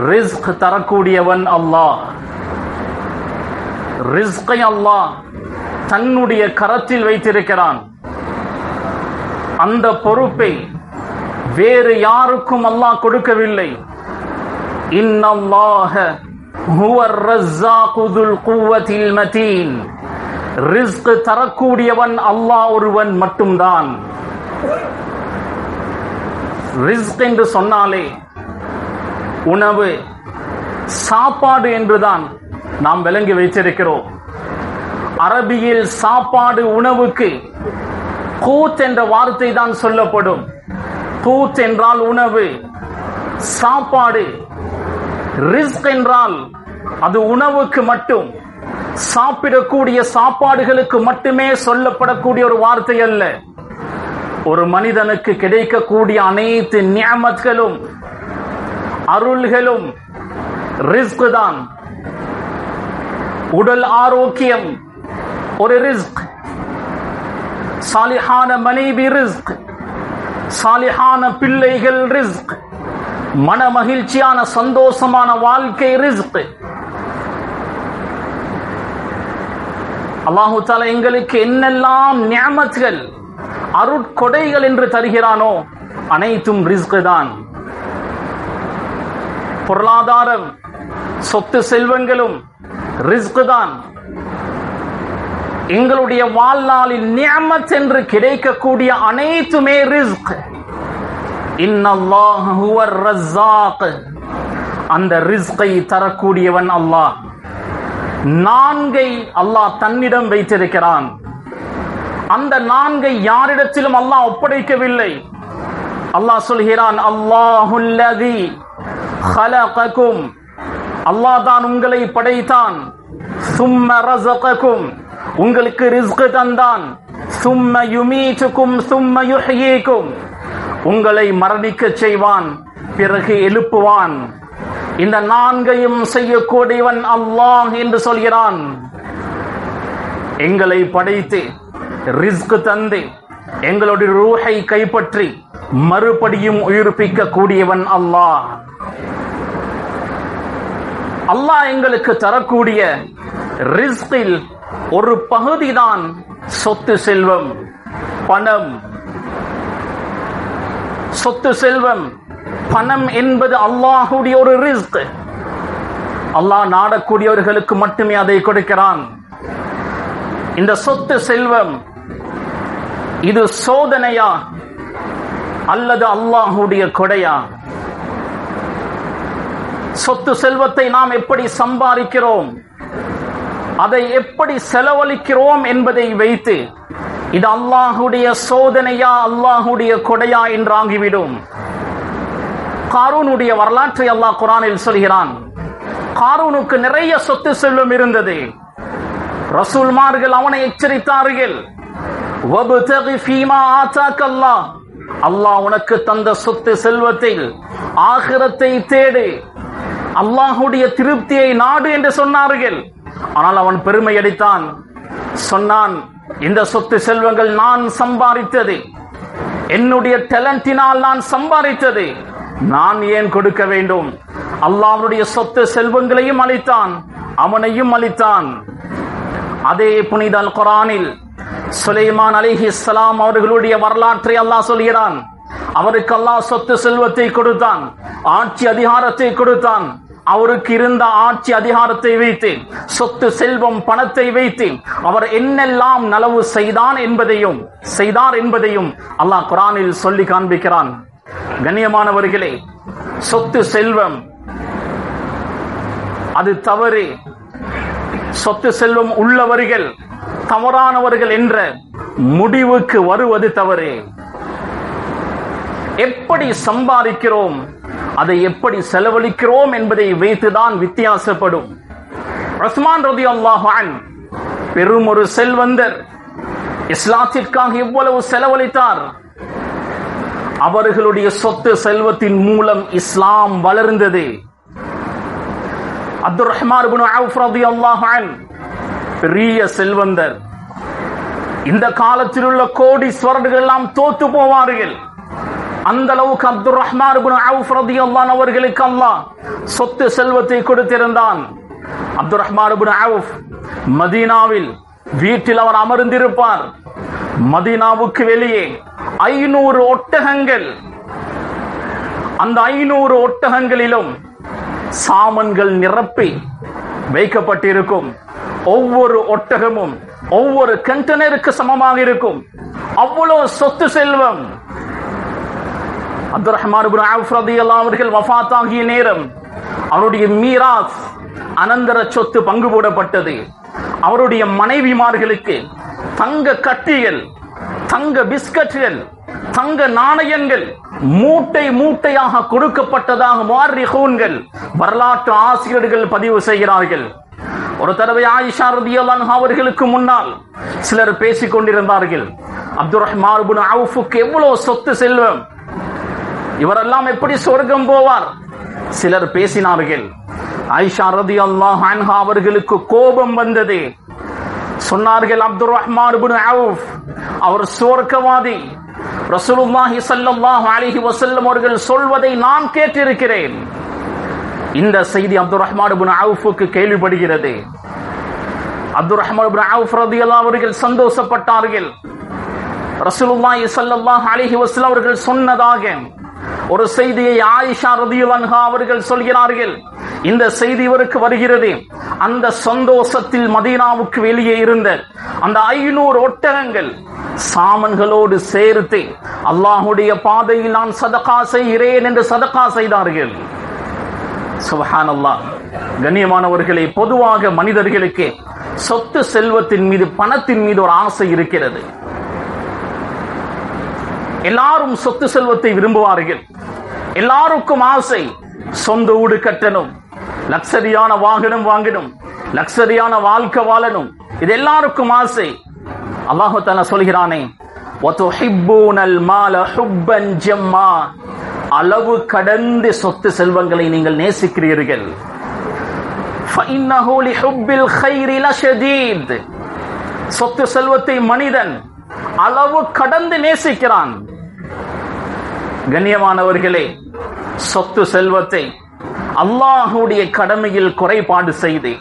Risk தரக்கூடியவன் அல்லாஹ். ரிஸ்கை அல்லாஹ் தன்னுடைய கரத்தில் வைத்திருக்கிறான். அந்த பொறுப்பை வேறு யாருக்கும் அல்லாஹ் கொடுக்கவில்லை. இன்னல்லாஹ ஹுவர் ரஸ்ஸாகு துல் குவத்தில் மதீன். ரிஸ்க் தரக்கூடியவன் அல்லாஹ் ஒருவன் மட்டும்தான். ரிஸ்க் என்று சொன்னாலே உணவு, சாப்பாடு என்றுதான் நாம் விளங்கி வைத்திருக்கிறோம். அரபியில் சாப்பாடு உணவுக்கு கூத் என்ற வார்த்தை தான் சொல்லப்படும். கூத் என்றால் உணவு, சாப்பாடு. ரிஸ்க் என்றால் அது உணவுக்கு மட்டும், சாப்பிடக்கூடிய சாப்பாடுகளுக்கு மட்டுமே சொல்லப்படக்கூடிய ஒரு வார்த்தை அல்ல. ஒரு மனிதனுக்கு கிடைக்கக்கூடிய அனைத்து நிஅமத்களும் அருள்களும் ரிஸ்க் தான். உடல் ஆரோக்கியம் ஒரு ரிஸ்க், சாலிஹான மனைவி ரிஸ்க், சாலிஹான பிள்ளைகள் ரிஸ்க், மன மகிழ்ச்சியான சந்தோஷமான வாழ்க்கை ரிஸ்க். அல்லாஹு தஆலா எங்களுக்கு என்னெல்லாம் நிஅமத்கள், அருட்கொடைகள் என்று தருகிறானோ அனைத்தும் ரிஸ்க் தான். பொருளாதாரம், சொத்து செல்வங்களும் ரிஸ்க் தான். எங்களுடைய வாழ்நாளில் நிஅமத் என்று கிடைக்கக்கூடிய அனைத்துமே ரிஸ்க். இன்னல்லாஹு ஹுவர் ரஸ்ஸாக். அந்த ரிஸ்கை தரக்கூடியவன் அல்லாஹ். நான்கை அல்லாஹ் தன்னிடம் வைத்திருக்கிறான். அந்த நான்கை யாரிடத்திலும் அல்லாஹ் ஒப்படைக்கவில்லை. அல்லாஹ் சொல்கிறான், அல்லாஹுல்லதி خلقكم. அல்லாஹ் தான் உங்களை படைத்தான். ثم رزقكم. உங்களுக்கு ரிஸ்க் தந்தான். ثم يميتكم ثم يحييكم. உங்களை மரணிக்க செய்வான், பிறகு எழுப்புவான். இந்த நான்கையும் செய்யக்கூடியவன் அல்லாஹ் என்று சொல்கிறான். எங்களை படைத்து ரிஸ்க் தந்து எங்களுடைய ரூஹை கைப்பற்றி மறுபடியும் உயிர்ப்பிக்க கூடியவன் அல்லாஹ். அல்லாஹ் எங்களுக்கு தரக்கூடிய ரிஸ்கில் ஒரு பகுதிதான் சொத்து செல்வம், பணம். சொத்து செல்வம், பணம் என்பது அல்லாஹுடைய ஒரு ரிஸ்க். அல்லாஹ் நாடக்கூடியவர்களுக்கு மட்டுமே அதை கொடுக்கிறான். இந்த சொத்து செல்வம் இது சோதனையா அல்லது அல்லாஹுடைய கொடையா? சொத்து செல்வத்தை நாம் எப்படி சம்பாதிக்கிறோம், அதை எப்படி செலவழிக்கிறோம் என்பதை வைத்து இது அல்லாஹுடைய சோதனையா அல்லாஹுடைய கொடையா என்றாகிவிடும். காரூனுடைய வரலாற்றை அல்லாஹ் குர்ஆனில் சொல்கிறான். காரூனுக்கு நிறைய சொத்து செல்வம் இருந்தது. ரசூல்மார்கள் அவனை எச்சரித்தார்கள், வப்தகி ஃபீமா ஆதாக அல்லாஹ். அல்லாஹ் உனக்கு தந்த சொத்து செல்வத்தில் ஆகிரத்தை தேடு, அல்லாஹுடைய திருப்தியை நாடு என்று சொன்னார்கள். ஆனால் அவன் பெருமை அடித்தான். சொன்னான், இந்த சொத்து செல்வங்கள் நான் சம்பாதித்தது, என்னுடைய டேலண்டினால் நான் சம்பாதித்தது, நான் ஏன் கொடுக்க வேண்டும்? அல்லாஹ்வுடைய சொத்து செல்வங்களையும் அளித்தான், அவனையும் அளித்தான். அதே புனித அல் குர்ஆனில் சுலைமான் அலைஹிஸ்ஸலாம் அவர்களுடைய வரலாற்றை அல்லாஹ் சொல்கிறான். அவருக்கு அல்லாஹ் சொத்து செல்வத்தை கொடுத்தான், ஆட்சி அதிகாரத்தை கொடுத்தான். அவருக்கு இருந்த ஆட்சி அதிகாரத்தை வைத்து, சொத்து செல்வம் பணத்தை வைத்து அவர் என்னெல்லாம் நலவு செய்தார் என்பதையும் அல்லாஹ் குர்ஆனில் சொல்லி காண்பிக்கிறான். கண்ணியமானவர்களே, சொத்து செல்வம் அது தவறு. சொத்து செல்வம் உள்ளவர்கள் தவறானவர்கள் என்ற முடிவுக்கு வருவது தவறு. எப்படி சம்பாதிக்கிறோம், அதை எப்படி செலவழிக்கிறோம் என்பதை வைத்துதான் வித்தியாசப்படும். உஸ்மான் ரலியல்லாஹு அன்ஹு பெரும் ஒரு செல்வந்தர். இஸ்லாத்திற்காக எவ்வளவு செலவழித்தார். அவர்களுடைய சொத்து செல்வத்தின் மூலம் இஸ்லாம் வளர்ந்தது. அப்துர் ரஹ்மான் இப்னு அவுஃப் ரலியல்லாஹு அன்ஹு பெரிய செல்வந்தர். இந்த காலத்தில் உள்ள கோடீஸ்வரர்கள் எல்லாம் தோத்து போவார்கள். அந்த அளவுக்கு அப்துர் ரஹ்மான் இப்னு அவுஃப் ரலியல்லாஹு அவர்களுக்கு அல்லாஹ் சொத்து செல்வத்தை கொடுத்திருந்தான். அப்துர் ரஹ்மான் இப்னு அவுஃப் மதீனாவில் வீட்டில் அவர் அமர்ந்திருப்பார். மதீனாவுக்கு வெளியே 500 ஒட்டகங்கள், அந்த 500 ஒட்டகங்களிலும் சாமான்கள் நிரப்பி வைக்கப்பட்டிருக்கும். ஒவ்வொரு ஒட்டகமும் ஒவ்வொரு கண்டெய்னருக்கு சமமாக இருக்கும். அவ்வளவு சொத்து செல்வம். அப்துர் ரஹ்மான் இப்னு அவுஃப் ரலியல்லாஹு அவர்கள் வஃபாத் ஆகிய நேரம் அவருடைய மீராஸ் அனந்தர சொத்து பங்கு போடப்பட்டது. அவருடைய மனைவிமார்களுக்கு தங்க கட்டிகள், தங்க பிஸ்கட்கள், தங்க நாணயங்கள் மூட்டை மூட்டையாக கொடுக்கப்பட்டதாக முஅர்ரிகூன்கள், வரலாற்று ஆசிரியர்கள் பதிவு செய்கிறார்கள். ஒரு தடவை ஆயிஷா ரலியல்லாஹு அன்ஹா அவர்களுக்கு முன்னால் சிலர் பேசிக் கொண்டிருந்தார்கள். அப்துர் ரஹ்மான் இப்னு அவுஃப்க்கு எவ்வளவு சொத்து செல்வம், இவரெல்லாம் எப்படி சொர்க்கம் போவார்? சிலர் பேசினார்கள். ஆயிஷா ரலியல்லாஹு அன்ஹா அவர்களுக்கு கோபம் வந்தது. சொன்னார்கள், அப்துர் ரஹ்மான் இப்னு அவுஃப் அவர் சொர்க்கவாதி. ரசூலுல்லாஹி ஸல்லல்லாஹு அலைஹி வஸல்லம் அவர்கள் சொல்வதை நான் கேட்டிருக்கிறேன். இந்த செய்தி அப்துர் ரஹ்மான் இப்னு அவுஃப்க்கு கேள்விப்படுகிறது. அப்துர் ரஹ்மான் இப்னு அவுஃப் ரலியல்லாஹு அவர்கள் சந்தோஷப்பட்டார்கள். ரசூலுல்லாஹி ஸல்லல்லாஹு அலைஹி வஸல்லம் அவர்கள் சொன்னதாக ஒரு செய்தியை ஆயிஷா ரலியல்லாஹு அன்ஹா அவர்கள் சொல்கிறார்கள். இந்த செய்தி இவருக்கு வருகிறது. அந்த சந்தோஷத்தில் மதீனாவுக்கு வெளியே இருந்த அந்த 500 ஒட்டகங்கள் சாமான்களோடு சேர்த்து அல்லாஹ்வுடைய பாதையில் நான் சதகா செய்கிறேன் என்று சதகா செய்தார்கள். சுப்ஹானல்லாஹ். கண்ணியமானவர்களே, பொதுவாக மனிதர்களுக்கு சொத்து செல்வத்தின் மீது, பணத்தின் மீது ஒரு ஆசை இருக்கிறது. எல்லாரும் சொத்து செல்வத்தை விரும்புவார்கள். எல்லாருக்கும் ஆசை, சொந்த வீடு கட்டணும், லக்ஸரியான வாகனம் வாங்கணும், லக்ஸரியான வாழ்க்கை வாழணும். இது எல்லாருக்கும் ஆசை. அல்லாஹ் தஆலா சொல்கிறானே, வதுஹிப்பூனல் மால ஹுப்பன் ஜம்மா, அளவு கடந்த சொத்து செல்வங்களை நீங்கள் நேசிக்கிறீர்கள். ஃபஇன்னஹு லிஹுப்பில் கைரி லஷதீத், சொத்து செல்வத்தை மனிதன் அளவு கடந்து நேசிக்கிறான். கண்ணியமானவர்களே, சொத்து செல்வத்தை அல்லாஹ்வுடைய கடமையில் குறைபாடு செய்து,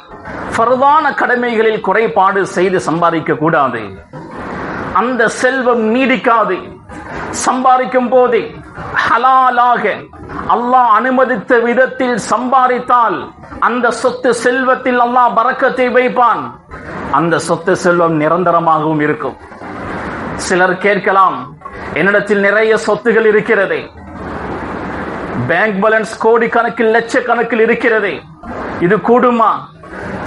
ஃபர்தான கடமைகளில் குறைபாடு செய்து சம்பாதிக்க கூடாது. அந்த செல்வம் நீடிக்காது. சம்பாதிக்கும் போது ஹலாலாக அல்லாஹ் அனுமதித்த விதத்தில் சம்பாதித்தால் அந்த சொத்து செல்வத்தில் அல்லாஹ் பரக்கத்தை வைப்பான். அந்த சொத்து செல்வம் நிரந்தரமாகவும் இருக்கும். சிலர் கேட்கலாம், என்னிடத்தில் நிறைய சொத்துகள் இருக்கிறது, பேங்க் பேலன்ஸ் கோடி கணக்கில் லட்சக்கணக்கில் இருக்கிறது, இது கூடுமா?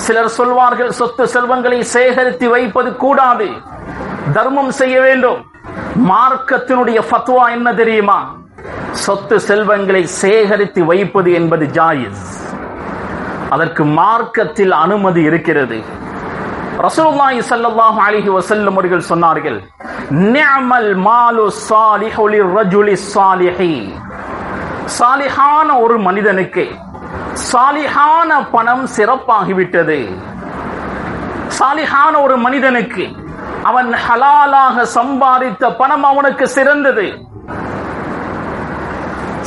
சிலர் சொல்வார்கள், சொத்து செல்வங்களை சேகரித்து வைப்பது கூடாது, தர்மம் செய்ய வேண்டும். மார்க்கத்தினுடைய ஃபத்வா என்ன தெரியுமா? சொத்து செல்வங்களை சேகரித்து வைப்பது என்பது ஜாயிஸ். அதற்கு மார்க்கத்தில் அனுமதி இருக்கிறது. ரசூலுல்லாஹி ஸல்லல்லாஹு அலைஹி வஸல்லம் அவர்கள் சொன்னார்கள், நிஅமல் மாலு ஸாலிஹு லிர்ரஜுலி ஸாலிஹி, சாலிஹான ஒரு மனிதனுக்கு சாலிஹான பணம் சிறப்பாகிவிட்டது. சாலிஹான ஒரு மனிதனுக்கு அவன் ஹலாலாக சம்பாதித்த பணம் அவனுக்கு சிறந்தது.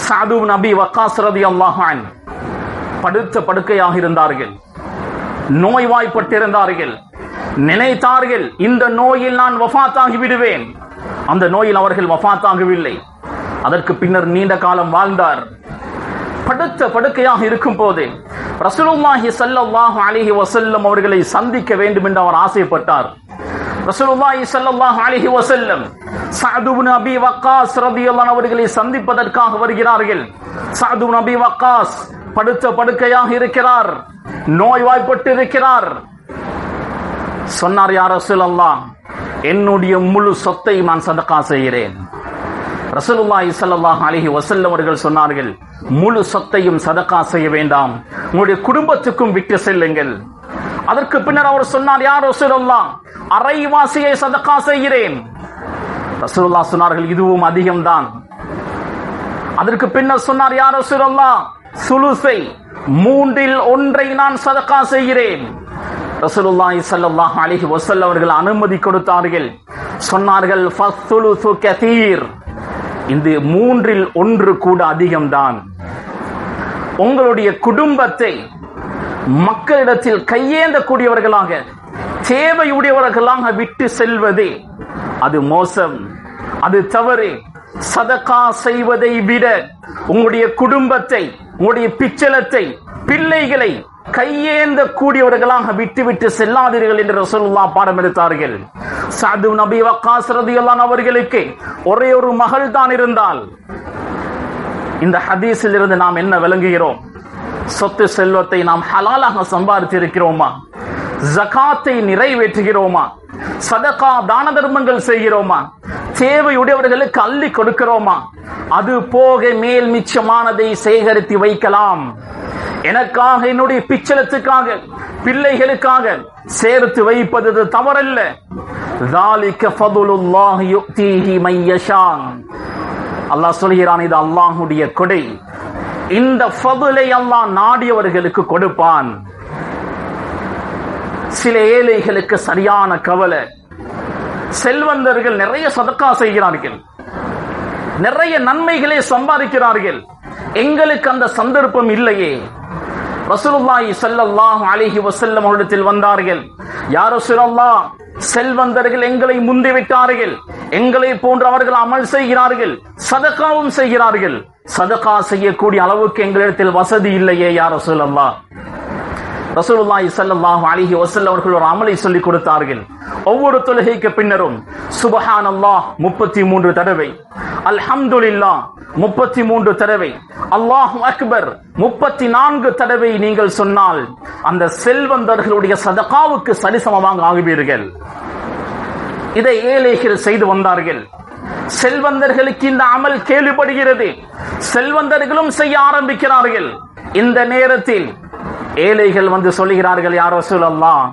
சஅத் இப்னு அபி வக்காஸ் ரலியல்லாஹு அன்ஹு படுத்த படுக்கையாக இருந்தார்கள், நோய்வாய்ப்பட்டிருந்தார்கள். நினைத்தார்கள், இந்த நோயில் நான் வஃபாத்தாகி விடுவேன். அந்த நோயில் அவர்கள் வஃபாத்தாகவில்லை. அதற்கு பின்னர் நீண்ட காலம் வாழ்ந்தார். படுத்த படுக்கையாக இருக்கும் போது ரசூலுல்லாஹி ஸல்லல்லாஹு அலைஹி வஸல்லம் அவர்களை சந்திக்க வேண்டும் என்று அவர் ஆசைப்பட்டார். ரசூலுல்லாஹி ஸல்லல்லாஹு அலைஹி வஸல்லம் சஅத் இப்னு அபி வக்காஸ் ரலியல்லாஹு அன்ஹு அவர்களை சந்திப்பதற்காக வருகிறார்கள். சஅத் இப்னு அபி வக்காஸ் படுத்த படுக்கையாக இருக்கிறார், நோய்வாய்ப்பட்டு இருக்கிறார். சொன்னார், யா ரசூலல்லாஹ், என்னுடைய முழு சொத்தை நான் சதகா செய்கிறேன். ரசூலுல்லாஹி ஸல்லல்லாஹு அலைஹி வஸல்லம் அவர்கள் சொன்னார்கள், முழு சொத்தையும் சதகா செய்ய வேண்டாம், உங்களுடைய குடும்பத்துக்கும் விட்டு செல்லுங்கள். அதற்கு பின்னர் அவர் சொன்னார், யா ரசூலல்லாஹ், அரைவாசியை சதகா செய்கிறேன். ரசூலுல்லாஹ் சொன்னார்கள், இதுவும் அதிகம்தான். அதற்கு பின்னர் சொன்னார், யா ரசூலல்லாஹ், சுலுசை, 1/3 நான் சதகா செய்கிறேன். ரசூலுல்லாஹி ஸல்லல்லாஹு அலைஹி வஸல்லம் அவர்கள் அனுமதி கொடுத்தார்கள். சொன்னார்கள், ஃபஸ்ஸுலுசு கதீர், இந்த 1/3 கூட அதிகம்தான். உங்களுடைய குடும்பத்தை மக்களிடத்தில் கையேந்தக்கூடியவர்களாக, தேவையுடையவர்களாக விட்டு செல்வது அது மோசம், அது தவறு. சதகா செய்வதை விட உங்களுடைய குடும்பத்தை, உங்களுடைய பிச்சலத்தை, பிள்ளைகளை கையேந்த கூடியவர்களாக விட்டு செல்லாதீர்கள் என்று ரசூலுல்லாஹ் பாடம் எடுத்தார்கள். சஅத் இப்னு அபீ வக்காஸ் ரலியல்லாஹு அன்ஹு அவர்களுக்கு ஒரே ஒரு மகள் தான் இருந்தால். இந்த ஹதீஸில் இருந்து நாம் என்ன விளங்குகிறோம்? சொத்து செல்வத்தை நாம் ஹலாலாக சம்பாதித்து இருக்கிறோமா? ஜகாத்தை நிறைவேற்றுகிறோமா? சதகா தான தர்மங்கள் செய்கிறோமா? தேவையுடையவர்களுக்கு அள்ளி கொடுக்கிறோமா? அது போக மேல் மிச்சமானதை சேகரித்து வைக்கலாம். எனக்காக, என்னுடைய பிச்சலத்துக்காக, பிள்ளைகளுக்காக சேர்த்து வைப்பது தவறல்ல. ذَلِكَ فَضْلُ اللَّهِ يُؤْتِيهِ مَن يَشَاءُ. அல்லாஹ் சொல்கிறான், இது அல்லாஹ்வுடைய கொடை. இந்த ஃபضலை அல்லாஹ் நாடியவர்களுக்கு கொடுப்பான். சில ஏழைகளுக்கு சரியான கவலை. செல்வந்தர்கள் நிறைய சதக்கா செய்கிறார்கள், நிறைய நன்மைகளை சம்பாதிக்கிறார்கள். எங்களுக்கு அந்த சந்தர்ப்பம் இல்லையே. ரசூலுல்லாஹி ஸல்லல்லாஹு அலைஹி வஸல்லம் அவர்களிடத்தில் வந்தார்கள். யா ரசூலல்லாஹ், செல்வந்தர்கள் எங்களை முந்திவிட்டார்கள். எங்களை போன்ற அவர்கள் அமல் செய்கிறார்கள், சதகாவும் செய்கிறார்கள். சதகா செய்யக்கூடிய அளவுக்கு எங்களிடத்தில் வசதி இல்லையே யா ரசூலல்லாஹ். ரசூலுல்லாஹி ஸல்லல்லாஹு அலைஹி வஸல்லம் அவர்கள் ஒரு அமலை சொல்லிக் கொடுத்தார்கள். ஒவ்வொரு தொழுகைக்கு பின்னரும் சுப்ஹானல்லாஹ் 33 தடவை, அல்ஹம்துலில்லாஹ் 33 தடவை, அல்லாஹு அக்பர் 34 தடவை நீங்கள் சொன்னால் அந்த செல்வந்தர்களுடைய சதகாவுக்கு சரிசமமாக ஆகுவீர்கள். இதை ஏழைகள் செய்து வந்தார்கள். செல்வந்தர்களுக்கு இந்த அமல் கேள்விப்படுகிறது, செல்வந்தர்களும் செய்ய ஆரம்பிக்கிறார்கள். இந்த நேரத்தில் ஏழைகள் வந்து சொல்கிறார்கள், யா ரசூலல்லாஹ்,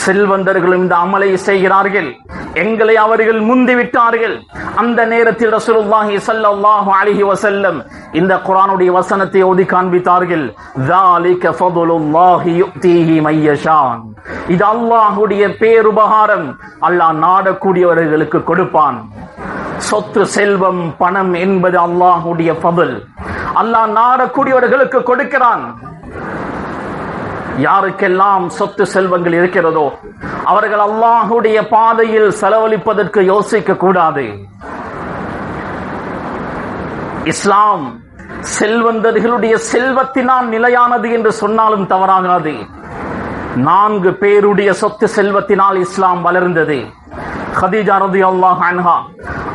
செல்வந்தர்களும் இந்த அமலை செய்கிறார்கள், எங்களை அவர்கள் முந்திவிட்டார்கள். அந்த நேரத்தில் ரசூலுல்லாஹி ஸல்லல்லாஹு அலைஹி வஸல்லம் இந்த குர்ஆனுடைய வசனத்தை ஓதி காண்பித்தார்கள். ذَلِكَ فَضْلُ اللَّهِ يُؤْتِيهِ مَن يَشَاءُ. இது அல்லாஹ்வுடைய பேருபகாரம், அல்லாஹ் நாடக்கூடியவர்களுக்கு கொடுப்பான். சொத்து, செல்வம், பணம் என்பது அல்லாஹ்வுடைய ஃபضல். அல்லாஹ் நாடக்கூடியவர்களுக்கு கொடுக்கிறான். யாருக்கெல்லாம் சொத்து செல்வங்கள் இருக்கிறதோ அவர்கள் அல்லாஹ்வுடைய பாதையில் செலவழிப்பதற்கு யோசிக்க கூடாது. இஸ்லாம் செல்வந்தர்களுடைய செல்வத்தினால் நிலையானது என்று சொன்னாலும் தவறாகாது. 4 பேருடைய சொத்து செல்வத்தினால் இஸ்லாம் வளர்ந்தது. خديجة رضي الله عنها,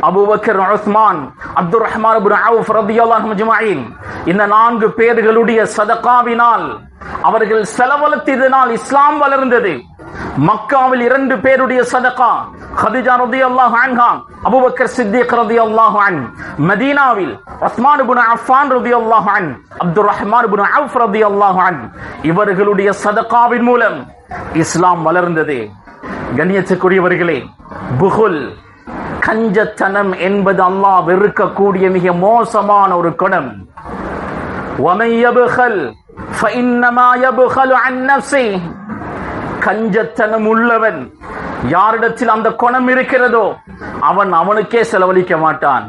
அபூ பக்கர், உஸ்மான், அப்துர் ரஹ்மான் இப்னு அவுஃப் ரலியல்லாஹு அன்ஹும் அஜ்மஈன், இந்த 4 பேர்களுடைய சதகாவினால், அவர்கள் செலவழித்ததினால் இஸ்லாம் வளர்ந்தது. மக்காவில் 2 பேருடைய சதகா, خديجة ரலியல்லாஹு அன்ஹா, அபூ பக்கர் சித்திக் ரலியல்லாஹு அன்ஹு. மதீனாவில் உஸ்மான் இப்னு அஃபான் ரலியல்லாஹு அன்ஹு, அப்துர் ரஹ்மான் இப்னு அவுஃப் ரலியல்லாஹு அன்ஹு, இவர்களுடைய சதகாவின் மூலம் இஸ்லாம் வளர்ந்தது. கண்ணியத்துக்குரியவர்களே, புகுல், கஞ்சத்தனம் என்பது அல்லாஹ் வெறுக்கக்கூடிய மிக மோசமான ஒரு குணம். وَمَن يَبْخَلْ فَإِنَّمَا يَبْخَلُ عَن نَّفْسِهِ. கஞ்சத்தனம் உள்ளவன், யாரிடத்தில் அந்த குணம் இருக்கிறதோ அவன் அவனுக்கே செலவழிக்க மாட்டான்.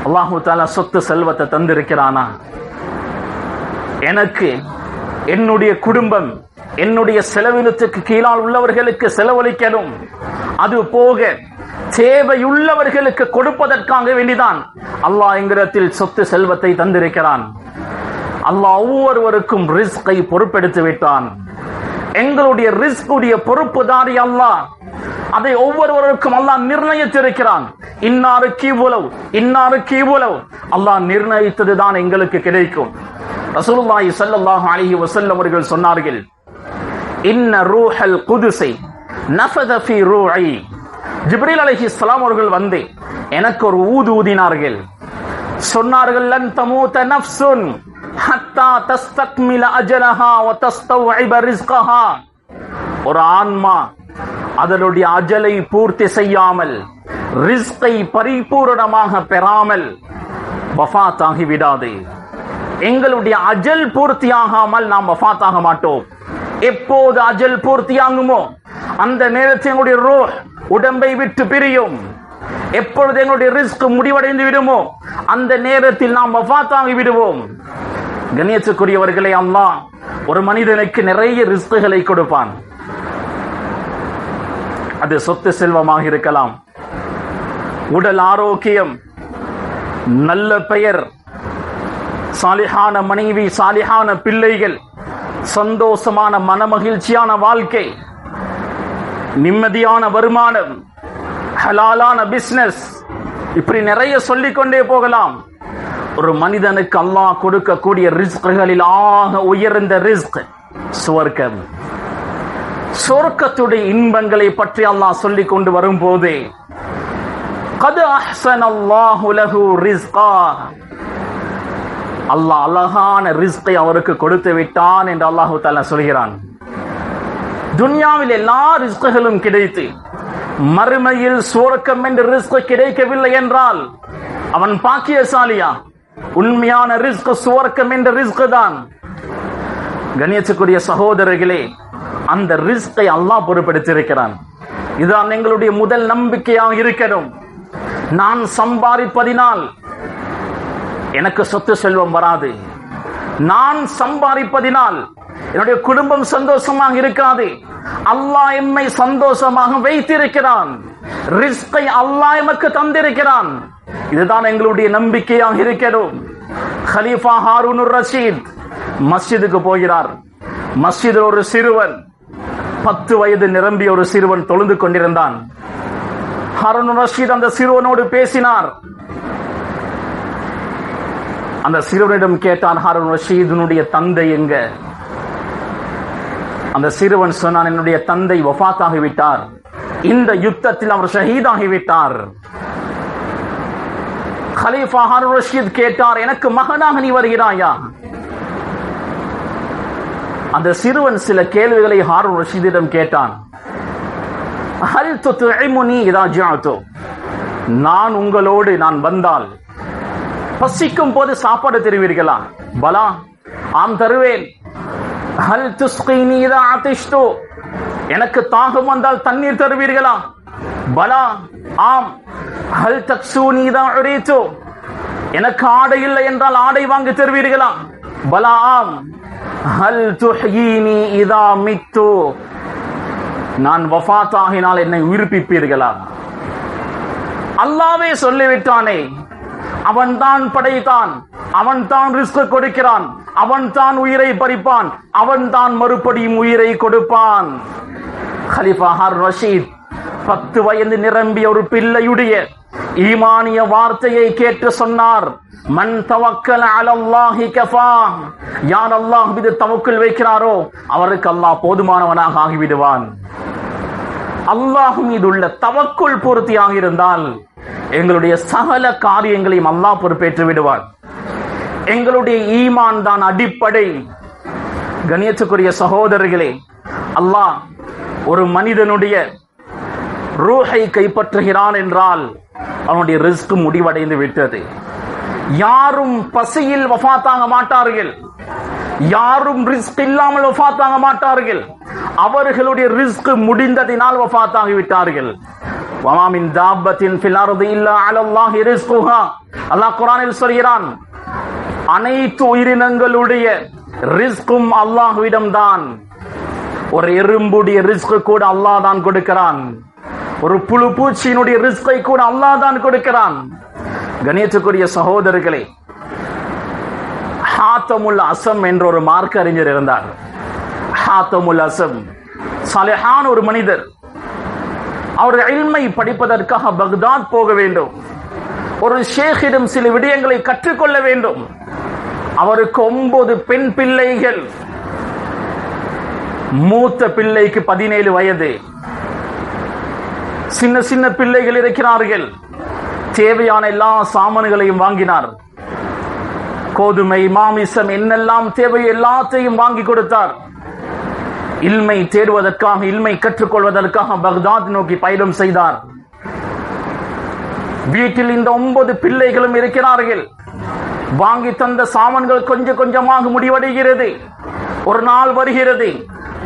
அல்லாஹு தஆலா சொத்து செல்வத்தை தந்திருக்கிறானா? எனக்கு, என்னுடைய குடும்பம், என்னுடைய செலவினத்துக்கு கீழால் உள்ளவர்களுக்கு செலவழிக்கணும். அது போக தேவையுள்ளவர்களுக்கு கொடுப்பதற்காக வேண்டிதான் அல்லாஹ் எங்களிடத்தில் சொத்து செல்வத்தை தந்திருக்கிறான். அல்லாஹ் ஒவ்வொருவருக்கும் ரிஸ்கை பொறுப்பெடுத்து விட்டான். எங்களுடைய ரிஸ்குடைய பொறுப்புதாரி அல்லாஹ். அதை ஒவ்வொருவருக்கும் அல்லாஹ் நிர்ணயித்திருக்கிறான். இன்னாருக்கு இவ்வளவு, இன்னாருக்கு இவ்வளவு அல்லாஹ் நிர்ணயித்ததுதான் எங்களுக்கு கிடைக்கும். ரசூலுல்லாஹி ஸல்லல்லாஹு அலைஹி வஸல்லம் அவர்கள் சொன்னார்கள், இன்ன ரூஹல் குதுஸை நஃபத ஃபீ ரூஇ. ஜிப்ரீல் அலைஹிஸ்ஸலாம் அவர்கள் வந்து எனக்கு ஒரு ஊது ஊதினார்கள். சொன்னார்கள், லன் தமூத நஃப்ஸுன் ஹத்தா தஸ்தக்மில அஜலஹா வ தஸ்தவ்இப ரிஸ்கஹா. ஒரு ஆன்மா அதனுடைய அஜலை பூர்த்தி செய்யாமல், ரிஸ்கை பரிபூரணமாக பெறாமல் வஃபாத் ஆகிவிடாது. எங்களுடைய அஜல் பூர்த்தியாகாமல் நாம் வஃபாத் ஆக மாட்டோம். எப்போது அஜல் பூர்த்தியாகுமோ அந்த நேரத்தில் எங்களுடைய ரூஹ் உடம்பை விட்டு பிரியும். எப்பொழுது எங்களுடைய ரிஸ்க் முடிவடைந்து விடுமோ அந்த நேரத்தில் நாம் வஃபாத்தாகி விடுவோம். கண்ணியத்துக்குரியவர்களே, அல்லாஹ் ஒரு மனிதனுக்கு நிறைய ரிஸ்குகளை கொடுப்பான். அது சொத்து செல்வமாக இருக்கலாம், உடல் ஆரோக்கியம், நல்ல பெயர், சாலிஹான மனைவி, சாலிஹான பிள்ளைகள், சந்தோஷமான மனமகிழ்ச்சியான வாழ்க்கை, நிம்மதியான வருமானம், ஹலாலான பிசினஸ், இப்படி நிறைய சொல்லிக்கொண்டே போகலாம். ஒரு மனிதனுக்கு அல்லாஹ் கொடுக்கக்கூடிய ரிஸ்குகளில் ஆக உயர்ந்த ரிஸ்க் சுவர்க்கம். சொர்க்கத்துடைய இன்பங்களை பற்றி அல்லாஹ் சொல்லிக் கொண்டு வரும்போது கத் அஹ்ஸனல்லாஹு லஹு ரிஸ்கா, அல்லாஹ் அழகான ரிஸ்கை அவருக்கு கொடுத்து விட்டான் என்று அல்லாஹ் தஆலா சொல்கிறான். துன்யாவில் எல்லா ரிஸ்குகளும் கிடைத்து மறுமையில் சுவர்க்கம் என்ற ரிஸ்க் கிடைக்கவில்லை என்றால் அவன் பாக்கியசாலியா? உண்மையான ரிஸ்க் சுவர்க்கம் என்ற ரிஸ்க் தான். கண்ணியத்துக்குரிய சகோதரர்களே, அந்த ரிஸ்கை அல்லாஹ் பொறுப்பெடுத்திருக்கிறான். இதுதான் எங்களுடைய முதல் நம்பிக்கையாக இருக்கணும். நான் சம்பாதிப்பதினால் எனக்கு சொத்து செல்வம் வராது, நான் சம்பாதிப்பதினால் என்னுடைய குடும்பம் சந்தோஷமாக இருக்காது. அல்லாஹ் எம்மை சந்தோஷமாக வைத்திருக்கிறான், ரிஸ்கை அல்லாஹ் எமக்கு தந்திருக்கிறான். இதுதான் எங்களுடைய நம்பிக்கையாக இருக்கணும். கலீஃபா ஹாரூனுர் ரஷீத் மஸ்ஜிதுக்கு போகிறார். மஸ்ஜிதில் ஒரு சிறுவன், 10 வயது நிரம்பிய ஒரு சிறுவன் தொழுது கொண்டிருந்தான். ஹாரூனுர் ரஷீத் அந்த சிறுவனோடு பேசினார். அந்த சிறுவனிடம் கேட்டான், ஹாரூன் ரஷீதினுடைய தந்தை எங்க? அந்த சிறுவன் சொன்னான், என்னுடைய தந்தை வஃபாத்தாகிவிட்டார், இந்த யுத்தத்தில் அவர் ஷஹீதாகிவிட்டார். கலீஃபா ஹாரூன் ரஷீத் கேட்டார், எனக்கு மகனாக நீ வருகிறாயா? அந்த சிறுவன் சில கேள்விகளை ஹாரூன் ரஷீதிடம் கேட்டான். ஹல் துத்இமுனி இதா ஜஅது, நான் உங்களோடு நான் வந்தால் பசிக்கும் போது சாப்பாடு தருவீர்களா? பலா, ஆம் தருவேன். ஹல் துஸ்கீனி இதா அதிஷ்து, எனக்கு தாகம் வந்தால் தண்ணீர் தருவீர்களா? பலா, ஆம். ஹல் தக்ஸூனி இதா உரீது, எனக்கு ஆடை இல்லை என்றால் ஆடை வாங்கி தருவீர்களா? பலா, ஆம். ஹல் துஹ்யீனி இதா மித்து, நான் வஃபாத் ஆகினால் என்னை உயிர்ப்பிப்பீர்களா? அல்லாஹ்வே சொல்லிவிட்டானே, அவன் தான் படைத்தான், அவன் தான் ரிஸ்க் கொடுக்கிறான், அவன் தான் உயிரை பறிப்பான், அவன் தான் மறுபடியும் உயிரை கொடுப்பான். கலீஃபா ஹாரூன் ரஷீத் 10 வயது நிரம்பிய ஒரு பிள்ளையுடைய ஈமானிய வார்த்தையை கேட்டு சொன்னார், மன் தவக்கல அலல்லாஹி கஃபா, யார் அல்லாஹ் மீது தவக்குல் வைக்கிறாரோ அவருக்கு அல்லாஹ் போதுமானவனாக ஆகிவிடுவான். அல்லாஹ் மீது உள்ள தவக்குல் பூர்த்தியாக இருந்தால் எங்களுடைய சகல காரியங்களையும் அல்லாஹ் பொறுப்பேற்று விடுவார். எங்களுடைய ஈமான் தான் அடிப்படை. கண்ணியத்துக்குரிய சகோதரர்களே, அல்லாஹ் ஒரு மனிதனுடைய ரூஹை கைப்பற்றுகிறான் என்றால் அவனுடைய ரிஸ்க் முடிவடைந்து விட்டது. யாரும் பசியில் வஃபாத்தாக மாட்டார்கள், யாரும் ரிஸ்க் இல்லாமல் வஃபாத்தாக மாட்டார்கள். அவர்களுடைய ரிஸ்க் முடிந்ததினால் வஃபாத்தாகி விட்டார்கள். வமா மின் தாபத்தின் ஃபில் அர்தி இல்லா அலல்லாஹி ரிஸ்குஹா, அல்லாஹ் குர்ஆனில் சொல்கிறான், அனைத்து உயிரினங்களுடைய ரிஸ்கும் அல்லாஹ்விடம் தான். ஒரு எறும்புடைய ரிஸ்க் கூட அல்லாஹ் தான் கொடுக்கிறான், ஒரு புழு பூச்சியினுடைய ரிஸ்கை கூட அல்லாஹ் தான் கொடுக்கிறான். கண்ணியத்துக்குரிய சகோதரர்களே, ஹாத்தமுல் அஸம் என்ற ஒரு மார்க்க அறிஞர் இருந்தார். ஹாத்தமுல் அஸம் சாலிஹான ஒரு மனிதர். அவர் இல்மை படிப்பதற்காக பக்தாத் போக வேண்டும். ஒரு ஷேഖிடம் சில விடயங்களை கற்றுக்கொள்ள வேண்டும். அவருக்கு 9 பெண் பிள்ளைகள். மூத்த பிள்ளைக்கு 17 வயது. சின்ன சின்ன பிள்ளைகள் இருக்கிறார்கள். தேவையான எல்லா சாமான்களையும் வாங்கினார். கோதுமை, மாமிசம், என்னெல்லாம் தேவை எல்லாத்தையும் வாங்கி கொடுத்தார். இல்மை தேடுவதற்காக, இல்மை கற்றுக்கொள்வதற்காக பக்தாத் நோக்கி பயணம் செய்தார். வீட்டில் இந்த 9 பிள்ளைகளும் இருக்கிறார்கள். வாங்கி தந்த சாமான்கள் கொஞ்சம் கொஞ்சமாக முடிவடைகிறது. ஒரு நாள் வருகிறது,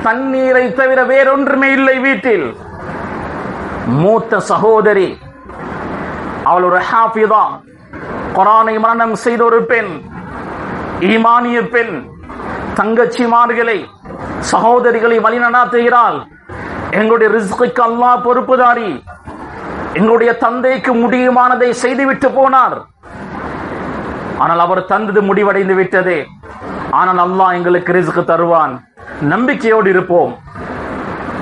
தண்ணீரை தவிர வேறொன்றுமே இல்லை வீட்டில். மூத்த சகோதரி அவள் ஒரு ஹாஃபிதா, குர்ஆனை மனனம் செய்த ஒரு பெண், ஈமானிய பெண். தங்கச்சிமார்களை, சகோதரிகளை வழிநடத்துகிறாள். எங்களுடைய ரிஸ்குக்கு அல்லாஹ் பொறுப்புதாரி. எங்களுடைய தந்தைக்கு முடியுமானதை செய்துவிட்டு போனார். ஆனால் அவர் தந்தது முடிவடைந்து விட்டதே. ஆனால் அல்லாஹ் எங்களுக்கு ரிஸ்க் தருவான், நம்பிக்கையோடு இருப்போம்.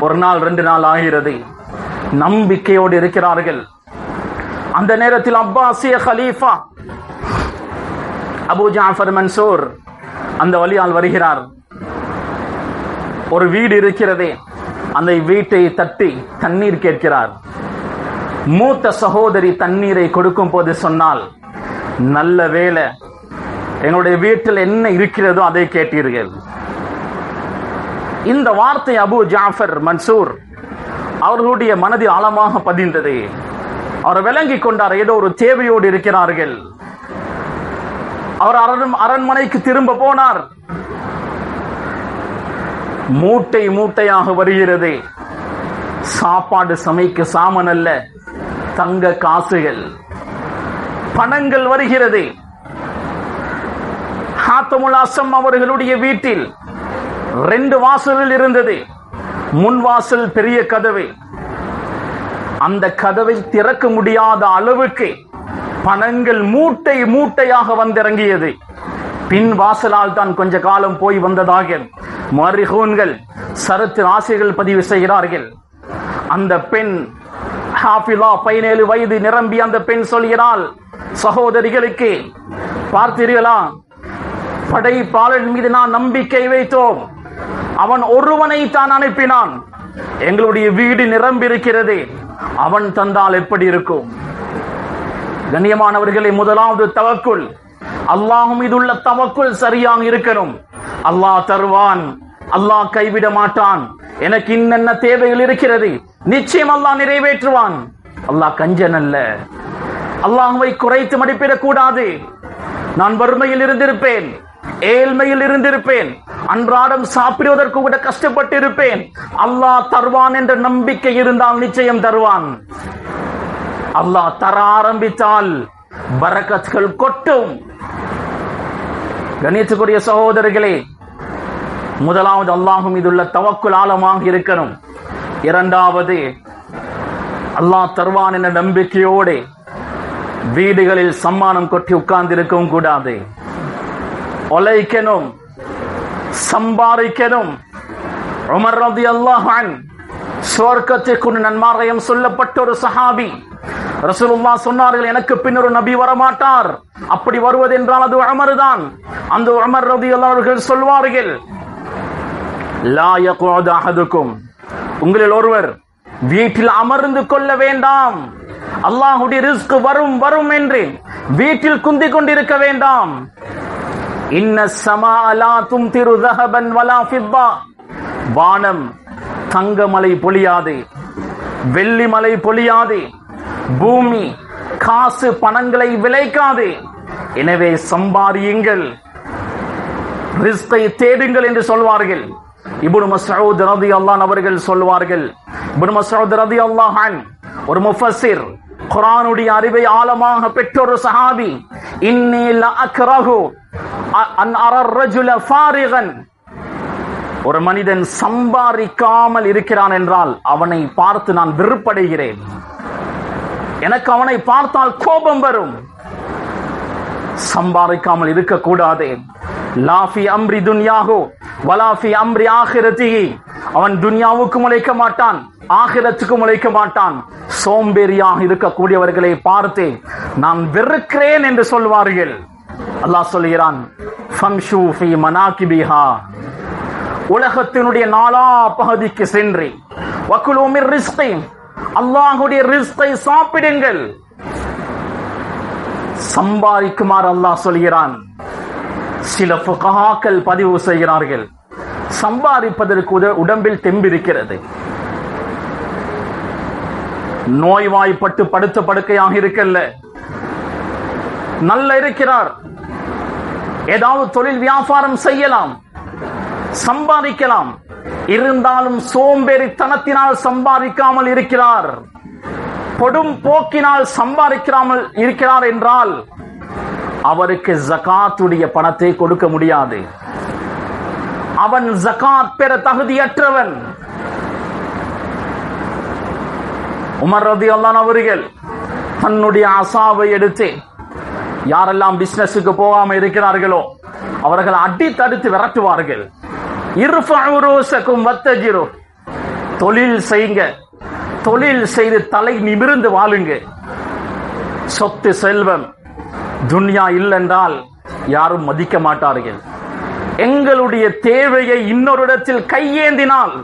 ஒரு நாள் 2 நாள் ஆகிறது, நம்பிக்கையோடு இருக்கிறார்கள். அந்த நேரத்தில் அப்பாசிய கலீஃபா அபூ ஜாஃபர் மன்சூர் அந்த வழியால் வருகிறார். ஒரு வீடு இருக்கிறதே, அந்த வீட்டை தட்டி தண்ணீர் கேட்கிறார். மூத்த சகோதரி தண்ணீரை கொடுக்கும் போது சொன்னால், நல்ல வேளை எங்களுடைய வீட்டில் என்ன இருக்கிறதோ அதை கேட்டீர்கள். இந்த வார்த்தை அபூ ஜாஃபர் மன்சூர் அவர்களுடைய மனதில் ஆழமாக பதிந்தது. அவர் விளங்கிக் கொண்டார், ஏதோ ஒரு தேவையோடு இருக்கிறார்கள். அவர் அரண்மனைக்கு திரும்ப போனார். மூட்டை மூட்டையாக வருகிறது. சாப்பாடு சமைக்க சாமன் அல்ல, தங்க காசுகள், பணங்கள் வருகிறது. ஹாத்தமுல் அஸ்ஸம் அவர்களுடைய வீட்டில் 2 வாசல்கள் இருந்தது. முன் வாசல் பெரிய கதவு. அந்த கதவை திறக்க முடியாத அளவுக்கு பணங்கள் மூட்டை மூட்டையாக வந்திறங்கியது. பின் வாசலால் தான் கொஞ்ச காலம் போய் வந்ததாக முஅர்ரிகூன்கள் சரித்திர ஆசிரியர்கள் பதிவு செய்கிறார்கள். அந்த பெண் ஹாஃபிலா, 17 வயது நிரம்பி அந்த பெண் சொல்கிறாள் சகோதரிகளுக்கு, பார்த்தீர்களா, படைப்பாளன் மீது நான் நம்பிக்கை வைத்தோம், அவன் ஒருவனை தான் அனுப்பினான். எங்களுடைய வீடு நிரம்பி இருக்கிறது, அவன் தந்தால் எப்படி இருக்கும்? கண்ணியமானவர்களை, முதலாவது தவக்குல், அல்லாஹ் மீது உள்ள தவக்குல் சரியாக இருக்கணும். அல்லாஹ் தருவான், அல்லாஹ் கைவிட மாட்டான். எனக்கு இன்னென்ன தேவைகள் இருக்கிறது, நிச்சயம் அல்லாஹ் நிறைவேற்றுவான். அல்லாஹ் கஞ்சன் அல்ல. அல்லாஹ்வை குறைத்து மதிப்பிடக் கூடாது. நான் வறுமையில் இருந்திருப்பேன், ஏழ்மையில் இருந்திருப்பேன், அன்றாடம் சாப்பிடுவதற்கு கூட கஷ்டப்பட்டு இருப்பேன். அல்லாஹ் தருவான் என்ற நம்பிக்கை இருந்தால் நிச்சயம் தருவான். அல்லாஹ் தர ஆரம்பித்தால் பரக்கத்கள் கொட்டும். கணியத்துக்குரிய சகோதரர்களே, முதலாவது அல்லாஹ் மீதுள்ள தவக்குல் ஆழமாக இருக்கணும். இரண்டாவது, அல்லாஹ் தருவான் என்ற நம்பிக்கையோடு வீடுகளில் சம்மானம் கொட்டி உட்கார்ந்து இருக்கவும் கூடாது. உழைக்கணும், சம்பாதிக்கணும். உமர் ரலியல்லாஹு அன்ஹு சுவர்க்கத்திற்கு நன்மாராயம் சொல்லப்பட்ட ஒரு சஹாபி. ரசூலுல்லாஹ் சொன்னார்கள், எனக்கு பின்னர் ஒரு நபி வரமாட்டார், அப்படி வருவது என்றால் அது உமர் தான். அந்த உமர் ரலியல்லாஹு அவர்கள் சொல்வார்கள், லா யக்உது அஹதுக்கும், உங்களில் ஒருவர் வீட்டில் அமர்ந்து கொள்ள வேண்டாம். அல்லாஹ்வுடைய ரிஸ்க் வரும் வரும் என்று வீட்டில் குந்திக் கொண்டிருக்க வேண்டாம். இன்ன ஸமா லா தும்திரு ذهبا ولا فضة, வானம் தங்கமலை பொழியாது, வெள்ளி மலை பொழியாது, பூமி காசு பணங்களை விளைக்காது. எனவே சம்பாதியுங்கள், ரிஸ்கை தேடுங்கள் என்று சொல்வார்கள். இப்னு மஸ்ஊத் ரலியல்லாஹு அன்ஹு அவர்கள் சொல்வார்கள், இப்னு மஸ்ஊத் ரலியல்லாஹு அன்ஹு ஒரு முஃபஸ்ஸிர், குர்ஆனுடைய அறிவை ஆழமாக பெற்ற ஒரு சஹாபி. இன்னி லஅக்ரஹு அன் அரா الرجل ஃபாரிகன், ஒரு மனிதன் சம்பாதிக்காமல் இருக்கிறான் என்றால் அவனை பார்த்து நான் வெறுப்படைகிறேன். எனக்கு அவனை பார்த்தால் கோபம் வரும். சம்பாதிக்காமல் இருக்கக்கூடாது. லா ஃபி அம்ரி துன்யாஹு வலா ஃபி அம்ரி ஆகிரத்திஹி, அவன் துன்யாவுக்கும் உழைக்க மாட்டான், ஆகிரத்துக்கும் உழைக்க மாட்டான். சோம்பேறியாக இருக்கக்கூடியவர்களை பார்த்து நான் வெறுக்கிறேன் என்று சொல்வார்கள். அல்லாஹ் சொல்கிறான், ஃபம்ஷு ஃபீ மனாகிபிஹா, உலகத்தினுடைய நாலா பகுதிக்கு சென்று வக்குலு மிர் ரிஸ்கி, அல்லாஹ்வுடைய ரிஸ்கை சாப்பிடுங்கள். சம்பாதிக்குமாறு அல்லாஹ் சொல்கிறான். சில ஃபுகஹாக்கள் பதிவு செய்கிறார்கள், சம்பாதிப்பதற்கு உடம்பில் தெம்பிருக்கிறது. நோய்வாய்ப்பட்டு படுத்த படுக்கையாக இருக்கல்ல, நல்ல இருக்கிறார், ஏதாவது தொழில் வியாபாரம் செய்யலாம், சம்பாதிக்கலாம். இருந்தாலும் சோம்பேறித்தனத்தினால் சம்பாதிக்காமல் இருக்கிறார். பொடும் போக்கினால் சம்பாதிக்காமல் இருக்கிறார் என்றால் அவருக்கு ஜகாத்துடைய பணத்தை கொடுக்க முடியாது. அவன் ஜகாத் பெற தகுதியற்றவன். உமர் ரலியல்லாஹு அவர்கள் தன்னுடைய அசாவை எடுத்து யாரெல்லாம் பிசினஸுக்கு போகாம இருக்கிறார்களோ அவர்கள் அடி தடுத்து விரட்டுவார்கள். இர்ஃபஉ ரூஸக்கும் வத்தஜிரு, தொழில் செய்யுங்க, தொழில் செய்து தலை நிமிர்ந்து வாழுங்க. சொத்து செல்வம் துன்யா இல்லென்றால் யாரும் மதிக்க மாட்டார்கள். எங்களுடைய தேவையை இன்னொரு இடத்தில் கையேந்தினால்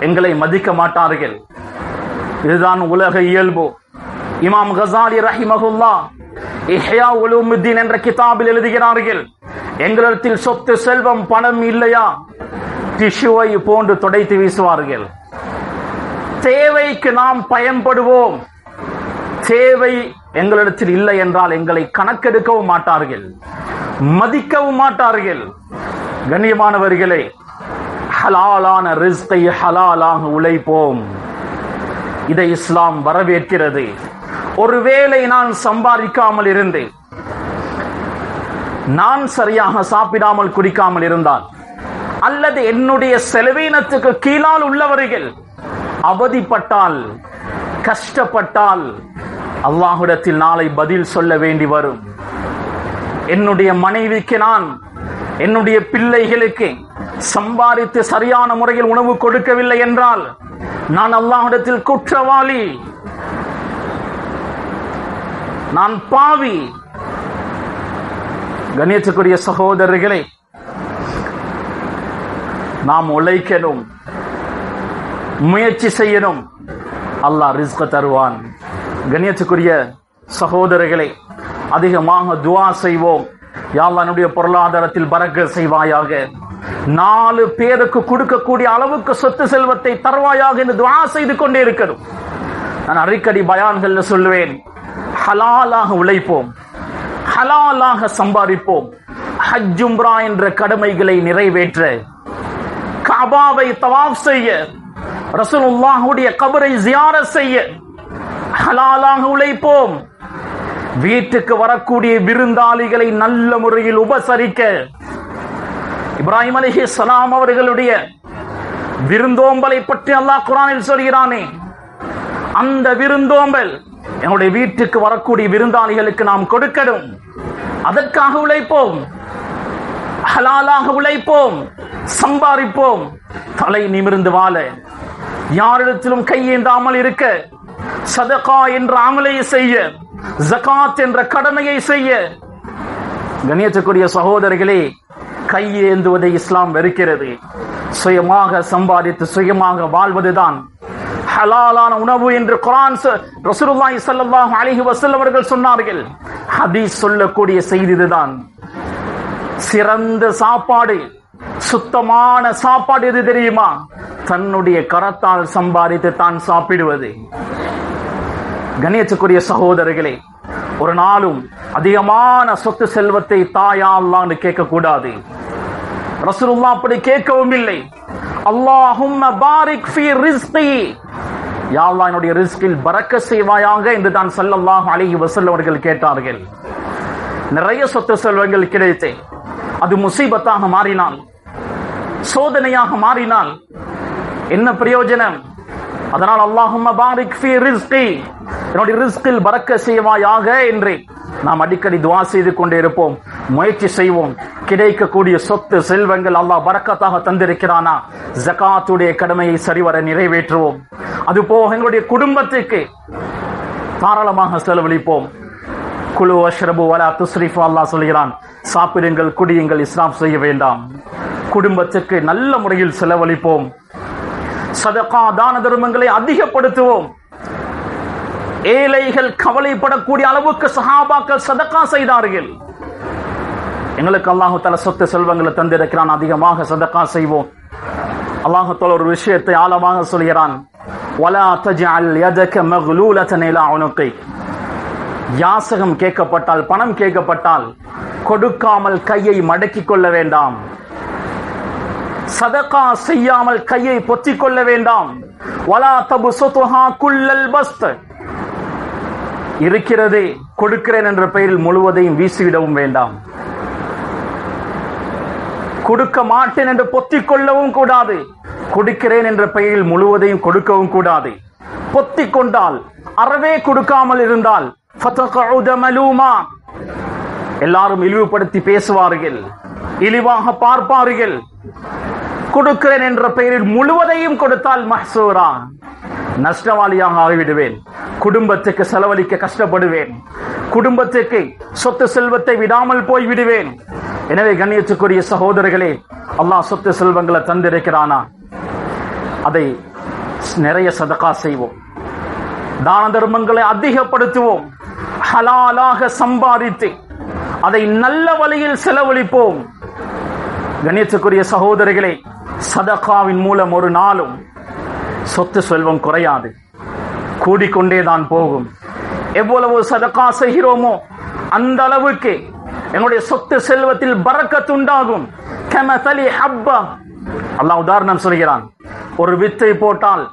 எங்களை மதிக்க மாட்டார்கள். இதுதான் உலக இயல்பு. இமாம் கஸாலி ரஹிமஹுல்லாஹ் இஹ்யா உலூமுத்தீன் என்ற கிதாபில் எழுதுகிறார்கள், எங்களிடத்தில் சொத்து செல்வம் பணம் இல்லையா, டிஷ்யூவை போன்று துடைத்து வீசுவார்கள். தேவைக்கு நாம் பயன்படுவோம். தேவை எங்களிடத்தில் இல்லை என்றால் எங்களை கணக்கெடுக்கவும் மாட்டார்கள், மதிக்கவும் மாட்டார்கள். கண்ணியமானவர்களே, ஹலாலான ரிஸ்கை ஹலாலாக உழைப்போம். இதை இஸ்லாம் வரவேற்கிறது. ஒருவேளை நான் சம்பாதிக்காமல் இருந்து, நான் சரியாக சாப்பிடாமல் குடிக்காமல் இருந்தால், அல்லது என்னுடைய செலவீனத்துக்கு கீழால் உள்ளவர்கள் அவதிப்பட்டால், கஷ்டப்பட்டால், அல்லாஹ்விடத்தில் நாளை பதில் சொல்ல வேண்டி வரும். என்னுடைய மனைவிக்கு நான், என்னுடைய பிள்ளைகளுக்கு சம்பாதித்து சரியான முறையில் உணவு கொடுக்கவில்லை என்றால் நான் அல்லாஹ்விடத்தில் குற்றவாளி, நான் பாவி. கண்ணியத்துக்குரிய சகோதரர்களே, நாம் உழைக்கணும், முயற்சி செய்யணும், அல்லாஹ் ரிஸ்க் தருவான். கண்ணியத்துக்குரிய சகோதரர்களே, அதிகமாக துஆ செய்வோம். யா அல்லாஹ் என்னுடைய பொருளாதாரத்தில் பரக்கத் செய்வாயாக, 4 பேருக்கு கொடுக்கக்கூடிய அளவுக்கு சொத்து செல்வத்தை தருவாயாக என்று துஆ செய்து கொண்டே இருக்கணும். நான் அடிக்கடி பயான்கள்ல சொல்லுவேன், ஹலாலாக உழைப்போம், ஹலாலாக சம்பாதிப்போம். ஹஜ் உம்ரா என்ற கடமைகளை நிறைவேற்ற, கஅபாவை தவாஃப் செய்ய, ரசூலுல்லாஹ்வுடைய கபரை ஜியாரத் செய்ய ஹலாலாக உழைப்போம். வீட்டுக்கு வரக்கூடிய விருந்தாளிகளை நல்ல முறையில் உபசரிக்க, இப்ராஹிம் அலைஹிஸ்ஸலாம் அவர்களுடைய விருந்தோம்பலை பற்றி அல்லாஹ் குர்ஆனில் சொல்கிறானே, அந்த விருந்தோம்பல் என்னுடைய வீட்டுக்கு வரக்கூடிய விருந்தாளிகளுக்கு நாம் கொடுக்கணும். அதற்காக உழைப்போம், ஹலாலாக உழைப்போம், சம்பாதிப்போம். தலை நிமிர்ந்து வாழ, யாரிடத்திலும் கையேந்தாமல் இருக்க, சதகா என்ற அமலை செய்ய, ஜகாத் என்ற கடமையை செய்ய. கண்ணியத்துக்குரிய சகோதரர்களே, கையேந்துவதை இஸ்லாம் வெறுக்கிறது. சுயமாக சம்பாதித்து சுயமாக வாழ்வதுதான் ஹலாலான உணவு என்று குர்ஆன் ரசூலுல்லாஹி ஸல்லல்லாஹு அலைஹி வஸல்லம் அவர்கள் சொன்னார்கள். ஹதீஸ் சொல்லக்கூடிய செய்தி இதுதான். சிறந்த சாப்பாடு, சுத்தமான சாப்பாடு எது தெரியுமா? தன்னுடைய கரத்தால் சம்பாதித்து தான் சாப்பிடுவது. கண்ணியத்துக்குரிய சகோதரர்களே, ஒரு நாளும் அதிகமான சொத்து செல்வத்தை தாயா அல்லாஹ்னு கேட்க கூடாது. ரசூலுல்லாஹ் அப்படி கேட்கவும் இல்லை. அல்லாஹும்ம பாரிக் ஃபீ ரிஸ்கி, யா அல்லாஹ் என்னுடைய ரிஸ்கில் பரக்கத் செய்வாயாக என்று தான் ஸல்லல்லாஹு அலைஹி வஸல்லம் அவர்கள் கேட்டார்கள். நிறைய சொத்து செல்வங்கள் கிடைத்தே அது முசீபத்தாக மாறினால், சோதனையாக மாறினால் என்ன பிரயோஜனம்? அதனால் அல்லாஹும்ம பாரிக் ஃபீ ரிஸ்கி, என்னுடைய ரிஸ்கில் பரக்கத் செய்வாயாக என்று நாம் அடிக்கடி துஆ செய்து கொண்டே இருப்போம். முயற்சி செய்வோம். கிடைக்கக்கூடிய சொத்து செல்வங்கள் அல்லாஹ் பரக்கத்தாக தந்திருக்கிறானா, ஜகாத்துடைய கடமையை சரிவர நிறைவேற்றுவோம். அதுபோக எங்களுடைய குடும்பத்துக்கு தாராளமாக செலவழிப்போம். குலு வஷ்ரபு வலா துஸ்ரிஃபு, அல்லாஹ் சொல்கிறான், சாப்பிடுங்கள், குடியுங்கள், இஸ்ராஃப் செய்ய வேண்டாம். குடும்பத்துக்கு நல்ல முறையில் செலவழிப்போம். சதகா தான தர்மங்களை அதிகப்படுத்துவோம். ஏழைகள் கவலைப்படக்கூடிய அளவுக்கு சஹாபாக்கள் சதகா செய்தார்கள். எங்களுக்கு அல்லாஹு தஆலா சொத்து செல்வங்களை தந்திருக்கிறான், அதிகமாக சதகா செய்வோம். அல்லாஹு தஆலா ஒரு விஷயத்தை ஆழமாக சொல்கிறான், வலா தஜ்அல் யதக மக்லூலதன் இலா உனுகி. யாசகம் கேட்கப்பட்டால், பணம் கேட்கப்பட்டால் கொடுக்காமல் கையை மடக்கிக் கொள்ள வேண்டாம். சதகா செய்யாமல் கையை பொத்திக் கொள்ள வேண்டாம். வலா தப்சுத்ஹா குல்லல் பஸ்த். இருக்கிறது கொடுக்கிறேன் என்ற பெயரில் முழுவதையும் வீசிவிடவும் வேண்டாம். கொடுக்க மாட்டேன் என்று பொத்திக் கொள்ளவும் கூடாது. கொடுக்கிறேன் என்ற பெயரில் முழுவதையும் கொடுக்கவும் கூடாது. பொத்திக் கொண்டால், அறவே கொடுக்காமல் இருந்தால் எல்லாரும் இழிவுபடுத்தி பேசுவார்கள், இழிவாக பார்ப்பார்கள். கொடுக்கிறேன் என்ற பெயரில் முழுவதையும் கொடுத்தால் மஹ்சூரா, நஷ்டவாளியாக ஆகிவிடுவேன். குடும்பத்துக்கு செலவழிக்க கஷ்டப்படுவேன். குடும்பத்துக்கு சொத்து செல்வத்தை விடாமல் போய் விடுவேன். எனவே கண்ணியத்துக்குரிய சகோதரர்களே, அல்லாஹ் சொத்து செல்வங்களை தந்திருக்கிறானா, அதை நிறைய சதகா செய்வோம். தான தர்மங்களை அதிகப்படுத்துவோம். ஹலாலாக சம்பாதித்து அதை நல்ல வழியில் செலவழிப்போம். கண்ணியத்துக்குரிய சகோதரர்களே, சதகாவின் மூலம் ஒரு நாளும் சொத்து செல்வம் குறையாது, கூடிக்கொண்டேதான் போகும். எவ்வளவு சதகா செய்கிறோமோ அந்த அளவுக்கு என்னுடைய சொத்து செல்வத்தில் பரக்கத் உண்டாகும். கமதலி ஹப்பா, அல்லாஹ் உதாரணம் சொல்கிறான். ஒரு வித்தை போட்டால்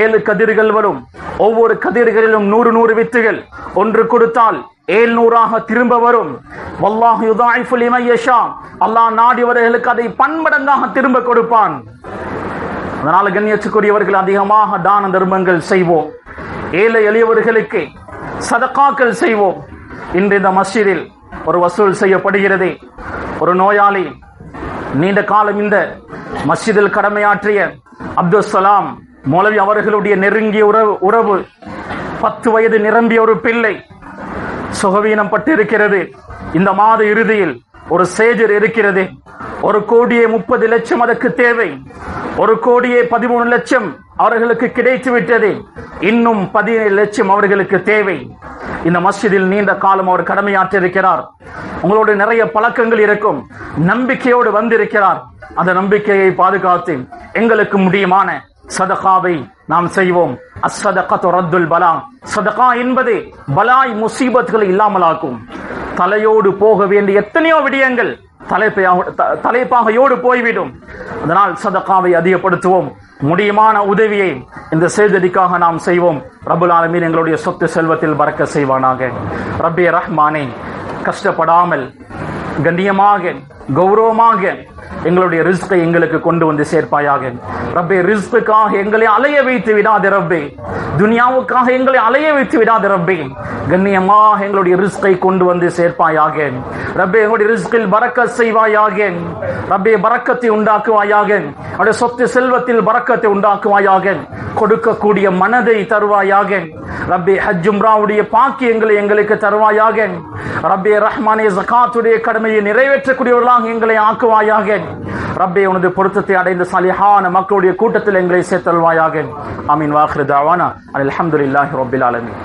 7 கதிர்கள் வரும். ஒவ்வொரு கதிர்களிலும் 100 வித்துகள். ஒன்று கொடுத்தால் 700ஆக திரும்ப வரும். வல்லாஹு யுதாயிஃபு லிமன் யஷா, அல்லாஹ் நாடியவர்களுக்கு அதை பன்மடங்காக திரும்ப கொடுப்பான். அதனால கண்ணியத்துக்குரியவர்கள், அதிகமாக தான தர்மங்கள் செய்வோம். ஏழை எளியவர்களுக்கு சதகாக்கள் செய்வோம். இன்று இந்த மஸ்ஜிதில் ஒரு வசூல் செய்யப்படுகிறது. ஒரு நோயாளி, நீண்ட காலம் இந்த மஸ்ஜிதில் கடமையாற்றிய அப்துல் சலாம் மௌலவி அவர்களுடைய நெருங்கிய உறவு, 10 வயது நிரம்பிய ஒரு பிள்ளை சுகவீனம் பட்டு இருக்கிறது. இந்த மாத இறுதியில் ஒரு சேஜர் இருக்கிறது. 1,30,00,000 அதற்கு தேவை. 1,13,00,000 அவர்களுக்கு கிடைத்து விட்டது. இன்னும் 17 லட்சம் அவர்களுக்கு தேவை. இந்த மஸ்ஜிதில் நீண்ட காலம் அவர் கடமையாற்றிருக்கிறார். உங்களோட நிறைய பழக்கங்கள் இருக்கும். நம்பிக்கையோடு வந்திருக்கிறார். அந்த நம்பிக்கையை பாதுகாத்து எங்களுக்கு முடியுமான சதகாவை நாம் செய்வோம். அஸ்ஸதகத்து ரத்துல் பலா, சதகா என்பது பலாய் முசீபத்துகளை இல்லாமலாக்கும். தலையோடு போக வேண்டிய எத்தனையோ விடயங்கள் தலைப்பாகையோடு போய்விடும். அதனால் சதகாவை அதிகப்படுத்துவோம். முடியுமான உதவியை இந்த செய்திக்காக நாம் செய்வோம். ரப்புல் ஆலமீன் எங்களுடைய சொத்து செல்வத்தில் பரக்கத் செய்வானாக. ரப்பே ரஹ்மானே, கஷ்டப்படாமல் கண்ணியமாக கௌரவமாக எங்களுடைய ரிஸ்கை எங்களுக்கு கொண்டு வந்து சேர்ப்பாயாக. ரப்பே, ரிஸ்குக்காக எங்களை அலைய வைத்து விடாத ரப்பே, துனியாவுக்காக எங்களை அலைய வைத்து விடாத ரப்பே, கண்ணியமாக எங்களுடைய ரிஸ்கை கொண்டு வந்து சேர்ப்பாயாக. ரப்பே, எங்களுடைய ரிஸ்கில் பரக்கத் செய்வாயாக. ரப்பே, பரக்கத்தை உண்டாக்குவாயாக. அவருடைய சொத்து செல்வத்தில் பரக்கத்தை உண்டாக்குவாயாக. கொடுக்கக்கூடிய மனதை தருவாயாக. ரப்பே, ஹஜ் உம்ராவுடைய பாக்கியங்களை எங்களுக்கு தருவாயாக. ரப்பே ரஹ்மானே, ஜகாத்துடைய கடமையை நிறைவேற்றக்கூடியவர்களாக எங்களை ஆக்குவாயாக. ரப்பே, உனது பொருத்தத்தை அடைந்த சாலிஹான மக்களுடைய கூட்டத்தில் எங்களை சேர்த்தல்வாயாக. ஆமீன். வாஹிரு தஅவானா அல்ஹம்துலில்லாஹி ரப்பில் ஆலமீன்.